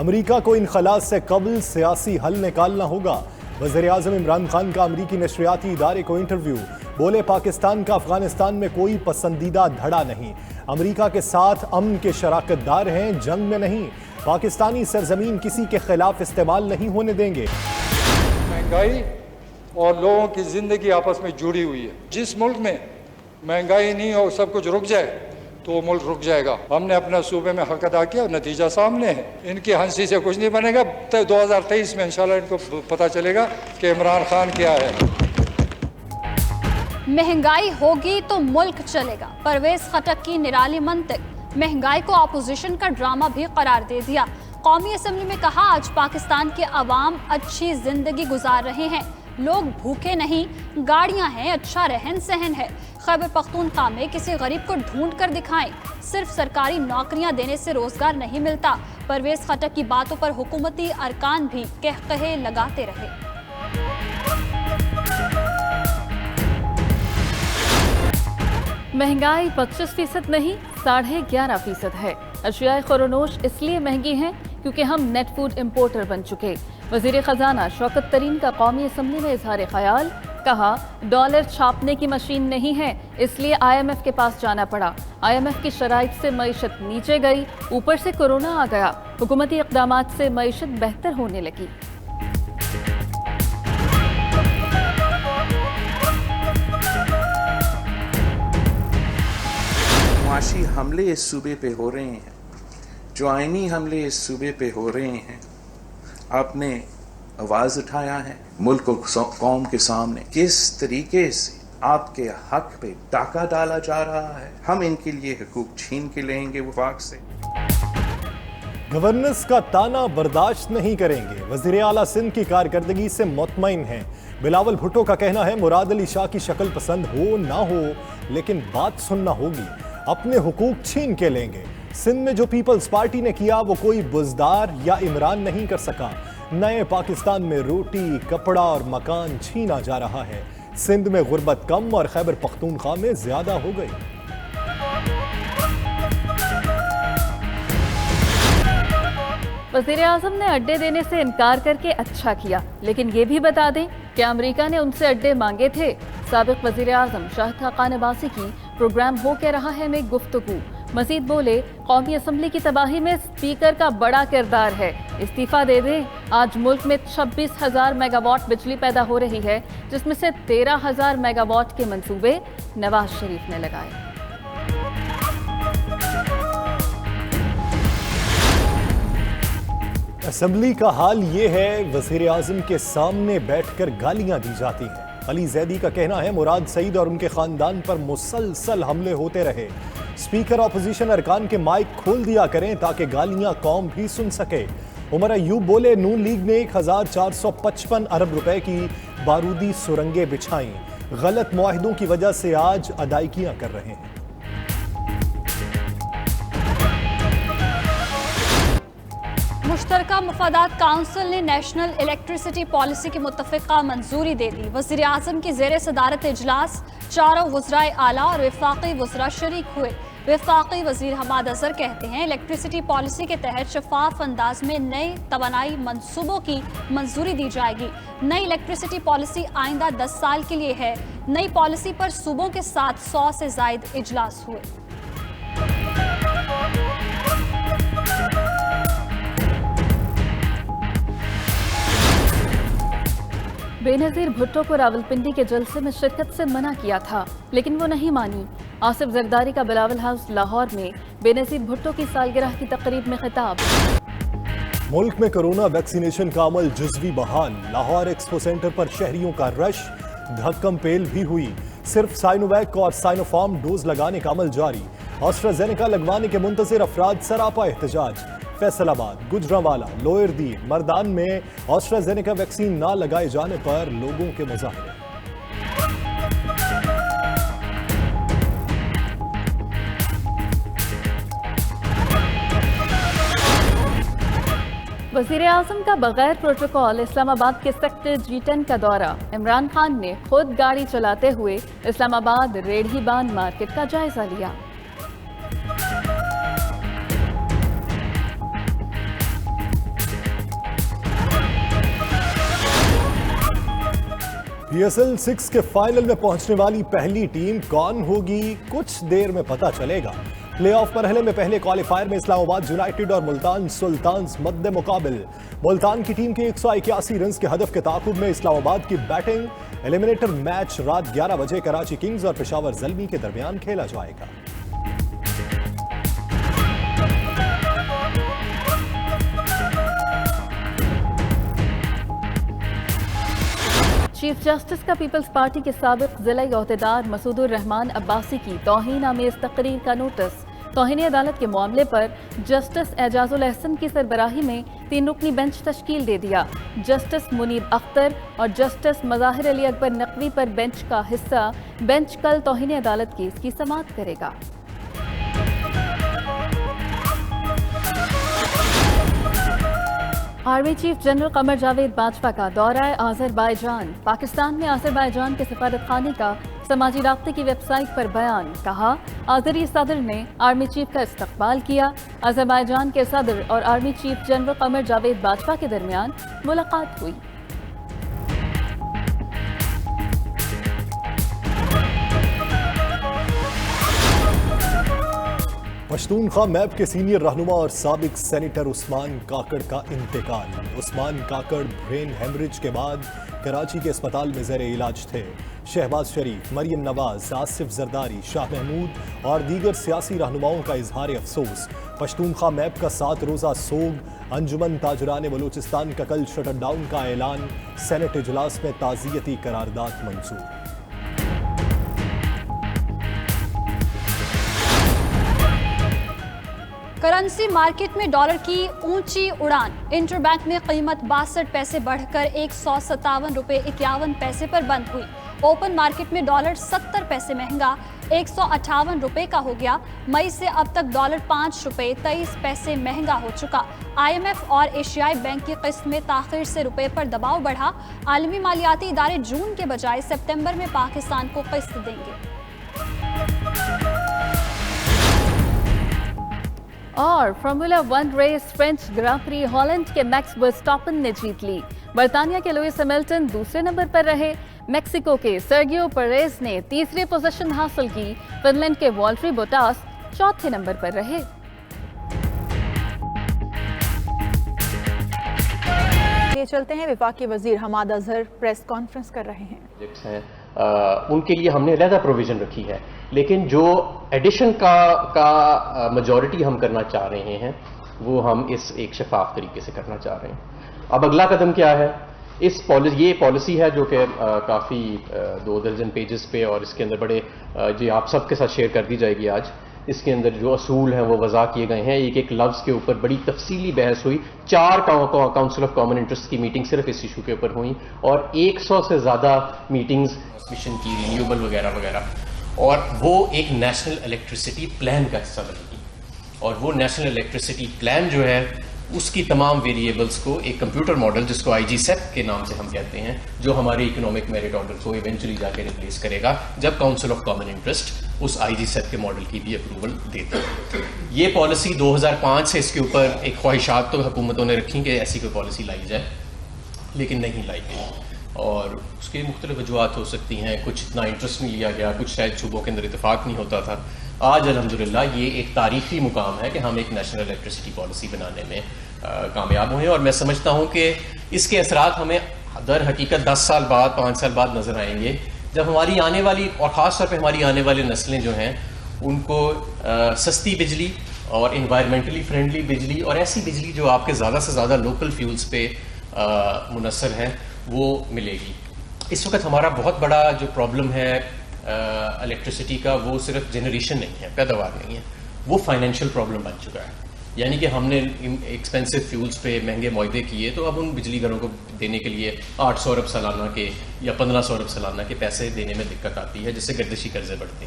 America को इनखला से कबल सियासी हल निकालना होगा। वज़ीर-ए-आज़म इमरान खान का अमेरिकी नशरियाती इदारे को इंटरव्यू। बोले, पाकिस्तान का अफगानिस्तान में कोई पसंदीदा धड़ा नहीं। अमेरिका के साथ अमन के शराकतदार हैं, जंग में नहीं। पाकिस्तानी सरजमीन किसी के खिलाफ इस्तेमाल नहीं होने देंगे। महंगाई और लोगों की जिंदगी आपस में जुड़ी हुई है। जिस मुल्क में महंगाई नहीं हो, सब कुछ रुक जाए, तो वो मुल्क रुक जाएगा। हमने अपने सूबे में हक अदा किया, नतीजा सामने है। इनकी हंसी से कुछ नहीं बनेगा। 2023 में इंशाल्लाह इनको पता चलेगा कि इमरान खान क्या है। महंगाई होगी तो मुल्क चलेगा। परवेज खटक की निराली मंतिक। महंगाई को अपोजिशन का ड्रामा भी करार दे दिया। कौमी असेंबली में कहा, आज पाकिस्तान के अवाम अच्छी जिंदगी गुजार रहे हैं, लोग भूखे नहीं, गाड़ियां हैं, अच्छा रहन सहन है। खैबर पख्तूनख्वा में किसी गरीब को ढूंढ कर दिखाएं, सिर्फ सरकारी नौकरियां देने से रोजगार नहीं मिलता। परवेज खटक की बातों पर हुकूमती अरकान भी कहकहे लगाते रहे। महंगाई 25% नहीं 11.5% है। अशियाए खुरोनोश इसलिए महंगी हैं क्योंकि हम नेट फूड इंपोर्टर बन चुके। वजीर खजाना शौकत तरीन का कौमी असम्बली में इजहार ख्याल। कहा, डॉलर छापने की मशीन नहीं है, इसलिए IMF के पास जाना पड़ा। IMF की शराइत से मईशत नीचे गई, ऊपर से कोरोना आ गया। हुकूमती इक़दामात से मईशत बेहतर होने लगी। मुआशी हमले इस सूबे पे हो रहे हैं, जो आईनी हमले इस सूबे पे हो रहे हैं, आपने आवाज उठाया है मुल्क को कौम के सामने। किस तरीके से आपके हक पे डाका डाला जा रहा है, हम इनके लिए हुकूक छीन के लेंगे वफाक से। गवर्नेंस का ताना बर्दाश्त नहीं करेंगे। वजीर आला सिंध की कारकर्दगी से मुतमईन हैं। बिलावल भुट्टो का कहना है, मुराद अली शाह की शक्ल पसंद हो ना हो, लेकिन बात सुनना होगी। अपने हुकूक छीन के लेंगे। सिंध में जो पीपल्स पार्टी ने किया वो कोई बुजदार या इमरान नहीं कर सका। नए पाकिस्तान में रोटी, कपड़ा और मकान छीना जा रहा है। सिंध में गुर्बत कम और खैबर पख्तूनख्वा में ज्यादा हो गई। वज़ीर आज़म ने अड्डे देने से इनकार करके अच्छा किया, लेकिन ये भी बता दें कि अमेरिका ने उनसे अड्डे मांगे थे। साबिक वज़ीर आज़म शाहिद खाकान अब्बासी की प्रोग्राम हो के रहा है में गुफ्तगू। मजीद बोले, कौमी असम्बली की तबाही में स्पीकर का बड़ा किरदार है, इस्तीफा दे दें। आज मुल्क में 26,000 मेगावाट बिजली पैदा हो रही है, जिसमें से 13,000 मेगावाट के मंसूबे नवाज शरीफ ने लगाए। असेंबली का हाल ये है, वज़ीर आज़म के सामने बैठकर गालियां दी जाती हैं। अली जैदी का कहना है, मुराद सईद और उनके खानदान पर मुसलसल हमले होते रहे। स्पीकर ऑपोजिशन अरकान के माइक खोल दिया करें ताकि गालियां कौम भी सुन सके। उमर अयूब बोले, नून लीग ने 1455 अरब रुपए की बारूदी सुरंगें बिछाई। गलत मुआहिदों की वजह से आज अदायगियां कर रहे हैं। मुश्तरका मुफादात काउंसिल ने नेशनल इलेक्ट्रिसिटी पॉलिसी की मुत्तफ़िका मंजूरी दे दी। वज़ीर आज़म की ज़ेर सदारत इजलास चारों वज़राए आला और वफ़ाक़ी वज़रा शरीक हुए। वफ़ाक़ी वज़ीर हमाद अज़हर कहते हैं, इलेक्ट्रिसिटी पॉलिसी के तहत शफाफ अंदाज में नए तवानाई मंसूबों की मंजूरी दी जाएगी। नई इलेक्ट्रिसिटी पॉलिसी आइंदा 10 साल के लिए है। नई पॉलिसी पर सूबों के साथ 100 से ज़ायद इजलास हुए। बेनज़ीर भुट्टो को रावलपिंडी के जलसे में शिरकत से मना किया था, लेकिन वो नहीं मानी। आसिफ जरदारी का बिलावल हाउस लाहौर में बेनज़ीर भुट्टो की सालगिरह की तकरीब में खिताब। मुल्क में कोरोना वैक्सीनेशन का अमल जुज़वी बहाल। लाहौर एक्सपो सेंटर पर शहरियों का रश, धक्कम पेल भी हुई। सिर्फ साइनोवैक और साइनोफार्म डोज लगाने का अमल जारी। ऑस्ट्राजेनेका लगवाने के मुंतज़िर अफराद सरापा एहतजाज। फैसलाबाद, गुजरांवाला, लोअर दी, मर्दान में ऑस्ट्राजेनेका वैक्सीन ना लगाए जाने पर लोगों के मुजाहरे। वज़ीर आज़म का बगैर प्रोटोकॉल इस्लामाबाद के सेक्टर G10 का दौरा। इमरान खान ने खुद गाड़ी चलाते हुए इस्लामाबाद रेढ़ीबान मार्केट का जायजा लिया। PSL 6 के फाइनल में पहुंचने वाली पहली टीम कौन होगी, कुछ देर में पता चलेगा। प्लेऑफ मरहले में पहले क्वालिफायर में इस्लामाबाद यूनाइटेड और मुल्तान सुल्तान्स मद्दे मुकाबिल। मुल्तान की टीम के 181 रन के हदफ के ताकुब में इस्लामाबाद की बैटिंग। एलिमिनेटर मैच रात 11 बजे कराची किंग्स और पेशावर ज़ल्मी के दरमियान खेला जाएगा। चीफ जस्टिस का पीपल्स पार्टी के साबिक जिला ओहदेदार मसूदुर रहमान अब्बासी की तौहीन आमेज तकरीर का नोटिस। तौहीन अदालत के मामले पर जस्टिस एजाजुल अहसन की सरबराही में 3 रुकनी बेंच तश्कील दे दिया। जस्टिस मुनीब अख्तर और जस्टिस मज़ाहिर अली अकबर नकवी पर बेंच का हिस्सा बेंच कल तौहीन अदालत केस की समाअत करेगा। Army chief general Qamar Javed Bajwa का दौरा आज़रबाईजान। पाकिस्तान में आज़रबाईजान के सफारतखाने का समाजी राब्ते की वेबसाइट पर बयान। कहा, आज़री सदर ने आर्मी चीफ का इस्तकबाल किया। आज़रबाईजान के सदर और army chief general Qamar Javed Bajwa के दरमियान मुलाकात हुई। पश्तूनख्वा मैप के सीनियर रहनुमा और साबिक सेनेटर उस्मान काकड़ का इंतकाल। उस्मान काकड़ ब्रेन हेमरेज के बाद कराची के अस्पताल में ज़ेरे इलाज थे। शहबाज शरीफ, मरियम नवाज, आसिफ जरदारी, शाह महमूद और दीगर सियासी रहनुमाओं का इजहार अफसोस। पश्तूनख्वा मैप का 7 रोज़ा सोग। अंजुमन ताजरान बलूचिस्तान का कल शटर डाउन का ऐलान। सेनेट इजलास में ताज़ियती करारदाद मंजूर। करेंसी मार्केट में डॉलर की ऊंची उड़ान। इंटरबैंक में कीमत 62 पैसे बढ़कर 157 रुपये 51 पैसे पर बंद हुई। ओपन मार्केट में डॉलर 70 पैसे महंगा 158 रुपये का हो गया। मई से अब तक डॉलर 5 रुपये 23 पैसे महंगा हो चुका। IMF और एशियाई बैंक की किस्त में ताखिर से रुपये पर दबाव बढ़ा। आलमी मालियाती इदारे जून के बजाय सितंबर में पाकिस्तान को किस्त देंगे। और फार्मूला 1 रेस फ्रेंच ग्रां प्री हॉलैंड के मैक्स वर्स्टापन ने जीत ली। बर्तानिया के लुइस हैमिल्टन दूसरे नंबर पर रहे। मेक्सिको के सर्गियो पेरेज ने तीसरी पोजीशन हासिल की। फिनलैंड के वॉल्टरी बोटास चौथे नंबर पर रहे। ये चलते हैं, विफाकी वजीर हमाद अजहर प्रेस कॉन्फ्रेंस कर रहे हैं। उनके लिए हमने अलहदा प्रोविजन रखी है, लेकिन जो एडिशन का मेजॉरिटी हम करना चाह रहे हैं वो हम इस एक शफाफ तरीके से करना चाह रहे हैं। अब अगला कदम क्या है? ये पॉलिसी है जो कि काफ़ी 2 दर्जन पेजेस पे और इसके अंदर बड़े जी आप सबके साथ शेयर कर दी जाएगी आज। इसके अंदर जो असूल हैं वो वज़ा किए गए हैं। एक एक लफ्ज़ के ऊपर बड़ी तफसीली बहस हुई। 4 काउंसिल ऑफ कॉमन इंटरेस्ट की मीटिंग सिर्फ इस इशू के ऊपर हुई और 100 से ज़्यादा मीटिंग्स मिशन की, रिन्यूएबल वगैरह वगैरह। और वो एक नेशनल इलेक्ट्रिसिटी प्लान का हिस्सा बनेगी और वो नेशनल इलेक्ट्रिसिटी प्लान जो है उसकी तमाम वेरिएबल्स को एक कंप्यूटर मॉडल जिसको IGSEP के नाम से हम कहते हैं, जो हमारे इकोनॉमिक मेरिट ऑर्डर को इवेंचुअली जाके रिप्लेस करेगा जब काउंसिल ऑफ कॉमन इंटरेस्ट उस IGSEP के मॉडल की भी अप्रूवल देता है। ये पॉलिसी 2005 से इसके ऊपर एक ख्वाहिशात तो हुकूमतों ने रखी कि ऐसी कोई पॉलिसी लाई जाए, लेकिन नहीं लाई गई और उसकी मुख्तलिफ वजूहत हो सकती हैं। कुछ इतना इंटरेस्ट नहीं लिया गया, कुछ शायद सूबों के अंदर इतफाक़ नहीं होता था। आज अल्हम्दुलिल्लाह ये एक तारीखी मुकाम है कि हम एक नेशनल इलेक्ट्रिसिटी पॉलिसी बनाने में कामयाब हुए और मैं समझता हूँ कि इसके असरात हमें दर हकीकत 10 साल बाद 5 साल बाद नज़र आएंगे, जब हमारी आने वाली और ख़ास तौर पर हमारी आने वाली नस्लें जो हैं उनको सस्ती बिजली और इन्वायरमेंटली फ्रेंडली बिजली और ऐसी बिजली जो आपके ज़्यादा से ज़्यादा लोकल फ्यूल्स पे मुनसर है वो मिलेगी। इस वक्त हमारा बहुत बड़ा जो प्रॉब्लम है इलेक्ट्रिसिटी का वो सिर्फ जनरेशन नहीं है, पैदावार नहीं है, वो फाइनेंशियल प्रॉब्लम बन चुका है। यानी कि हमने एक्सपेंसिव फ्यूल्स पे महंगे मुआहदे किए तो अब उन बिजली घरों को देने के लिए 800 अरब सालाना के या 1500 अरब सालाना के पैसे देने में दिक्कत आती है, जिससे गर्दिशी कर्जे बढ़ते